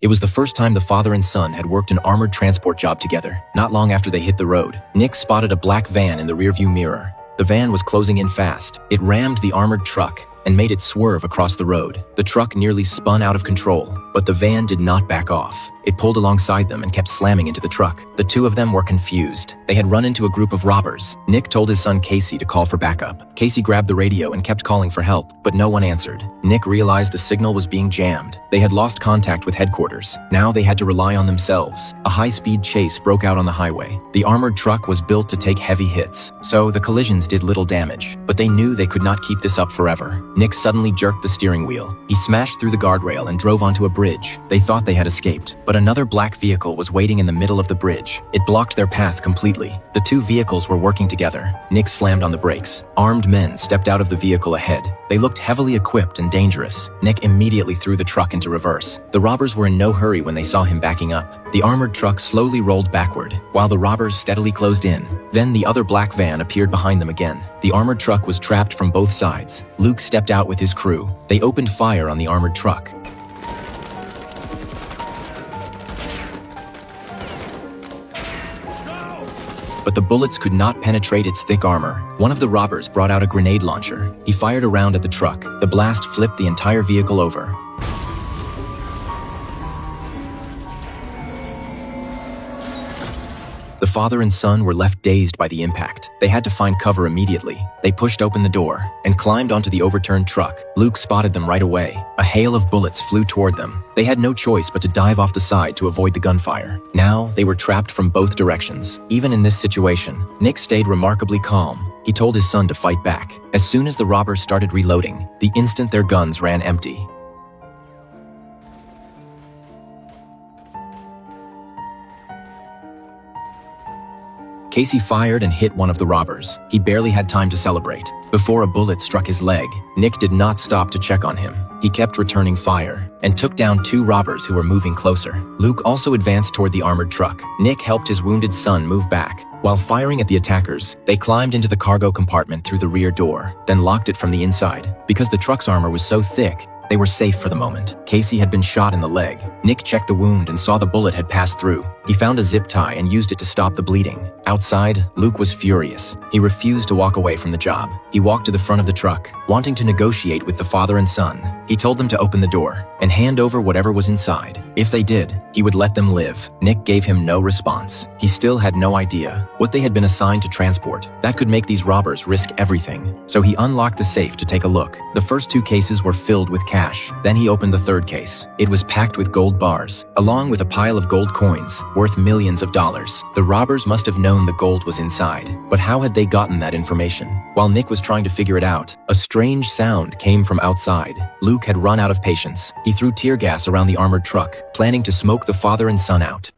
It was the first time the father and son had worked an armored transport job together. Not long after they hit the road, Nick spotted a black van in the rearview mirror. The van was closing in fast. It rammed the armored truck and made it swerve across the road. The truck nearly spun out of control, but the van did not back off. It pulled alongside them and kept slamming into the truck. The two of them were confused. They had run into a group of robbers. Nick told his son Casey to call for backup. Casey grabbed the radio and kept calling for help, but no one answered. Nick realized the signal was being jammed. They had lost contact with headquarters. Now they had to rely on themselves. A high-speed chase broke out on the highway. The armored truck was built to take heavy hits, so the collisions did little damage. But they knew they could not keep this up forever. Nick suddenly jerked the steering wheel. He smashed through the guardrail and drove onto a bridge. They thought they had escaped, but another black vehicle was waiting in the middle of the bridge. It blocked their path completely. The two vehicles were working together. Nick slammed on the brakes. Armed men stepped out of the vehicle ahead. They looked heavily equipped and dangerous. Nick immediately threw the truck into reverse. The robbers were in no hurry when they saw him backing up. The armored truck slowly rolled backward, while the robbers steadily closed in. Then the other black van appeared behind them again. The armored truck was trapped from both sides. Luke stepped out with his crew. They opened fire on the armored truck. But the bullets could not penetrate its thick armor. One of the robbers brought out a grenade launcher. He fired a round at the truck. The blast flipped the entire vehicle over. The father and son were left dazed by the impact. They had to find cover immediately. They pushed open the door and climbed onto the overturned truck. Luke spotted them right away. A hail of bullets flew toward them. They had no choice but to dive off the side to avoid the gunfire. Now, they were trapped from both directions. Even in this situation, Nick stayed remarkably calm. He told his son to fight back. As soon as the robbers started reloading, the instant their guns ran empty. Casey fired and hit one of the robbers. He barely had time to celebrate before a bullet struck his leg. Nick did not stop to check on him. He kept returning fire and took down two robbers who were moving closer. Luke also advanced toward the armored truck. Nick helped his wounded son move back. While firing at the attackers, they climbed into the cargo compartment through the rear door, then locked it from the inside. Because the truck's armor was so thick, they were safe for the moment. Casey had been shot in the leg. Nick checked the wound and saw the bullet had passed through. He found a zip tie and used it to stop the bleeding. Outside, Luke was furious. He refused to walk away from the job. He walked to the front of the truck, wanting to negotiate with the father and son. He told them to open the door and hand over whatever was inside. If they did, he would let them live. Nick gave him no response. He still had no idea what they had been assigned to transport. That could make these robbers risk everything. So he unlocked the safe to take a look. The first two cases were filled with cash. Then he opened the third case. It was packed with gold bars, along with a pile of gold coins worth millions of dollars. The robbers must have known the gold was inside, but how had they gotten that information? While Nick was trying to figure it out, a strange sound came from outside. Luke had run out of patience. He threw tear gas around the armored truck, planning to smoke the father and son out.